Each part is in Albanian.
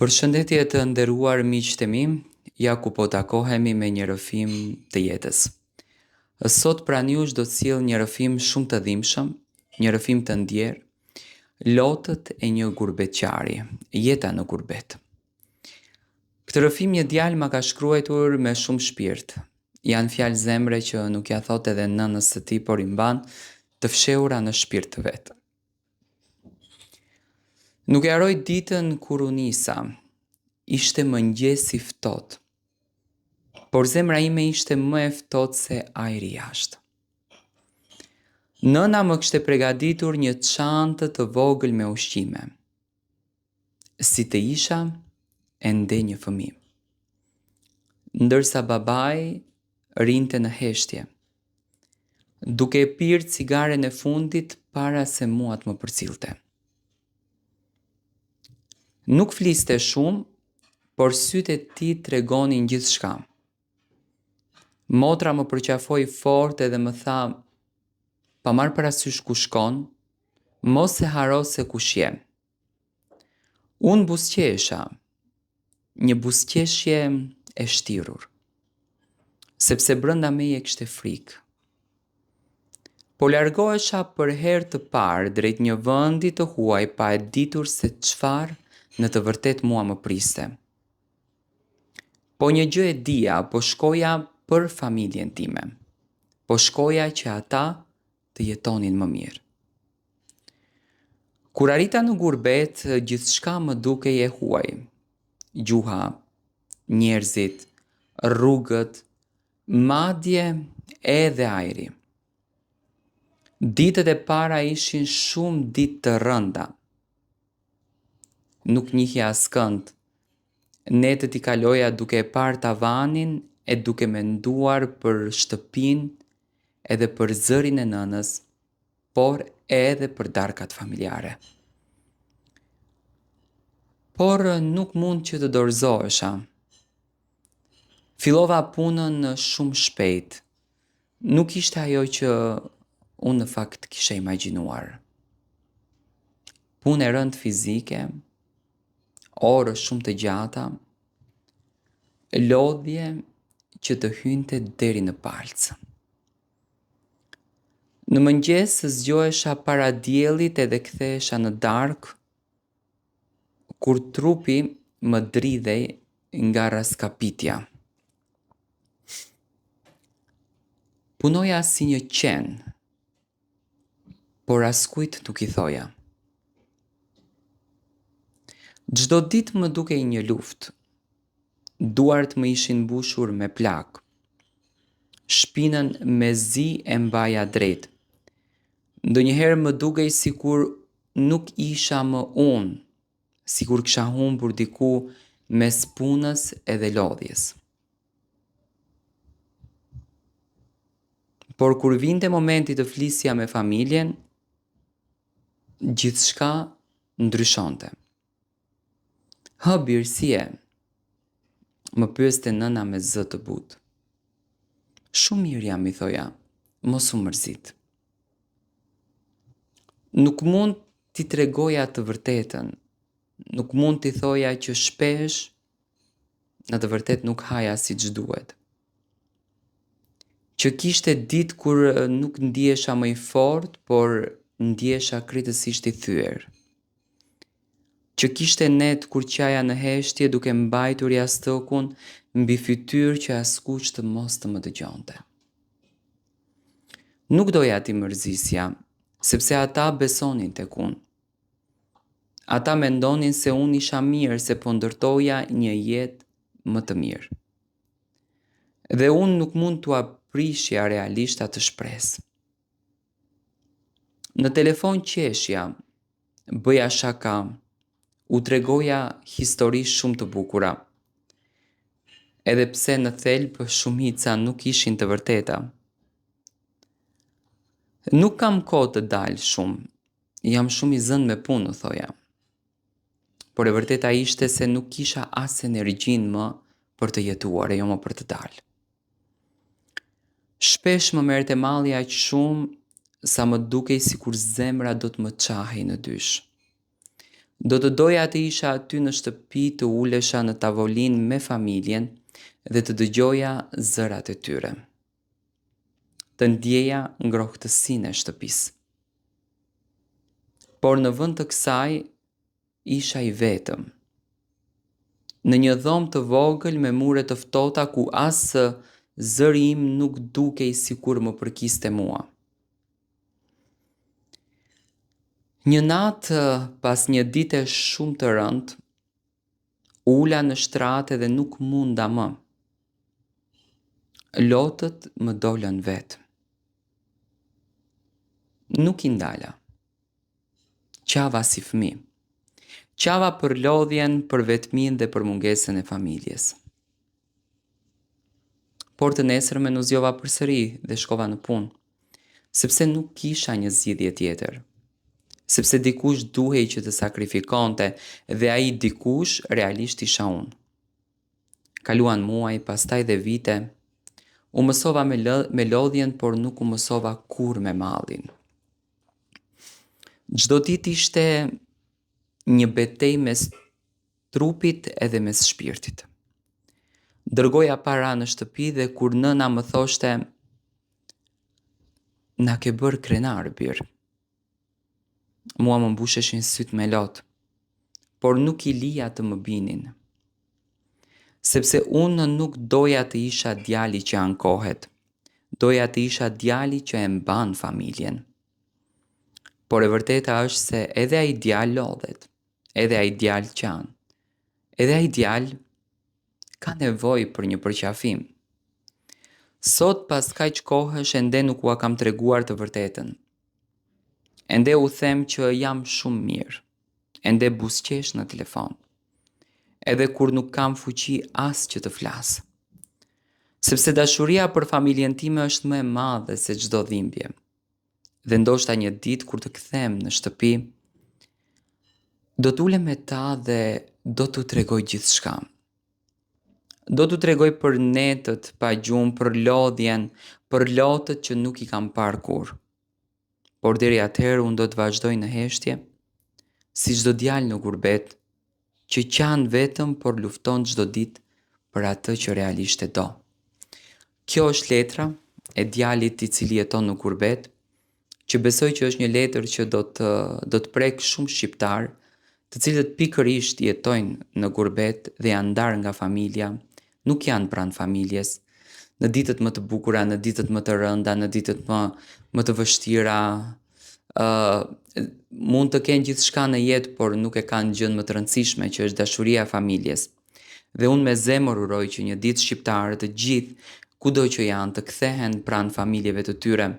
Përshëndetje të nderuar miqtë e mi, ja ku po takohemi me një rrëfim të jetës. Sot pranë jush do të sjell një rrëfim shumë të dhimbshëm, një rrëfim të ndjerë, lotët e një gurbetqari, jeta në gurbet. Këtë rrëfim një djalë ma ka shkruar me shumë shpirt. Janë fjalë zemre që nuk ja thot edhe nënës së tij, por i mban të fshehura në shpirt të vet. Nuk e haroj ditën kur u nisa, ishte mëngjes i ftohtë, por zemra ime ishte më e ftohtë se ajri jashtë. Nëna më kishte përgatitur një çantë të vogël me ushqime. Si të isha ende një fëmijë, ndërsa babai rinte në heshtje, duke e pirë cigaren e fundit para se mua të më përcillte. Nuk fliste shumë, por sytë e tij tregonin gjithçka. Motra më përqafoi fort edhe më tha, pa marrë parasysh ku shkon, mos e haro se kush je. Unë buzëqesha, një buzëqeshje e shtirur, sepse brënda meje kishte frikë. Po largohesha për herë të parë drejt një vendi të huaj pa e ditur se çfarë në të vërtet mua më priste. Po një gjë e dija, po shkoja për familjen time. Po shkoja që ata të jetonin më mirë. Kur arrita në gurbet, gjithçka më dukej e huaj. Gjuha, njerëzit, rrugët, madje edhe ajri. Ditët e para ishin shumë ditë të rënda. Nuk njihja askënd. Netët i kaloja duke e parë tavanin e duke menduar për shtëpinë edhe për zërin e nënës, por edhe për darkat familjare. Por nuk mund që të dorëzohesha. Fillova punën shumë shpejt. Nuk ishte ajo që unë në fakt kisha imagjinuar. Punë e rëndë fizike, orë shumë të gjata, lodhje që të hynte deri në palcë. Në mëngjes zgjohesha para diellit edhe kthehesha në darkë, kur trupi më dridhej nga raskapitja. Punoja si një qen, por askujt nuk i thoja. Çdo ditë më dukej një luftë. Duart më ishin mbushur me plak. Shpinën me zi e mbaja drejt. Ndonjëherë më dukej sikur nuk isha më unë, sikur kisha humbur diku mes punës edhe lodhjes. Por kur vinte momenti të flisja me familjen, gjithçka ndryshonte. Hë birë si je? Më pyeste nëna me zë të butë. Shumë mirë jam, i thoja, mos u mërzit. Nuk mund t'i tregoja të vërtetën, nuk mund t'i thoja që shpesh në të vërtet nuk haja si që duhet. Që kishte ditë kur nuk ndihesha më i fortë, por ndihesha krejtësisht i thyer. Që kishte net kur qaja në heshtje duke mbajtur jastëkun mbi fytyrë që askush të mos të më dëgjonte. Nuk doja t'i mërzisja, sepse ata besonin tek unë. Ata mendonin se unë isha mirë, se po ndërtoja një jetë më të mirë. Dhe unë nuk mund t'u aprishja realisht atë shpresë. Në telefon qeshja, bëja shaka, u tregoja histori shumë të bukura. Edhe pse në thelb shumica nuk ishin të vërteta. Nuk kam kohë të dalë shumë, jam shumë i zënë me punë, thoja. Por e vërteta ishte se nuk kisha as energjinë më për të jetuar e jo më për të dalë. Shpesh më merrte malli aq shumë sa më dukej sikur zemra do të më çahej në dysh. Do të doja të isha aty në shtëpi, të ulesha në tavolin me familjen dhe të dëgjoja zërat e tyre. Të ndjeja ngrohtësinë e shtëpisë. Por në vend të kësaj, isha i vetëm. Në një dhomë të vogël me mure të ftohta ku as zëri im nuk dukej sikur më përkiste mua. Një natë pas një dite shumë të rëndë, ula në shtrate dhe nuk munda më. Lotët më dolën vetë. Nuk i ndala. Qava si fëmijë. Qava për lodhjen, për vetmin dhe për mungesën e familjes. Por të nesërmen u zgjova përsëri dhe shkova në punë, sepse nuk kisha një zgjidhje tjetër. Sepse dikush duhej që të sakrifikonte dhe ai dikush realisht isha unë. Kaluan muaj, pastaj dhe vite. U mësova me lodhjen, por nuk u mësova kur me mallin. Çdo ditë ishte një betejë mes trupit edhe mes shpirtit. Dërgoja para në shtëpi dhe kur nëna më thoshte na ke bërë krenar birë. Mua më mbusheshin sytë me lotë, por nuk i lija të më binin. Sepse unë nuk doja të isha djali që ankohet, doja të isha djali që e mban familjen. Por e vërteta është se edhe ai djalë lodhet, edhe ai djalë qan, edhe ai djalë ka nevojë për një përqafim. Sot pas kaq kohësh ende nuk ua kam treguar të vërtetën. Ende u them që jam shumë mirë, ende buzëqesh në telefon, edhe kur nuk kam fuqi as që të flas. Sepse dashuria për familjen time është më e madhe se çdo dhimbje. Dhe ndoshta një ditë kur të kthehem në shtëpi, do t'ulem me ta dhe do t'u tregoj gjithçka. Do t'u tregoj për netët pa gjumë, për lodhjen, për lotët që nuk i kam parë kur. Por deri atëherë unë do të vazhdoj në heshtje, si çdo djalë në gurbet, që qan vetëm por lufton çdo ditë për atë që realisht e do. Kjo është letra e djalit i cili jeton në gurbet, që besoj që është një letër që do të prek shumë shqiptar, të cilët pikërisht jetojnë në gurbet dhe janë ndarë nga familja, nuk janë pranë familjes, në ditët më të bukura, në ditët më të rënda, në ditët më të vështira, mund të kenë gjithçka në jetë, por nuk e kanë gjën më të rëndësishme që është dashuria e familjes. Dhe unë me zemër uroj që një ditë shqiptarët të gjithë, kudo që janë, të kthehen pranë familjeve të tyre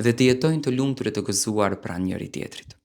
dhe të jetojnë të lumtur e të gëzuar pranë njëri tjetrit.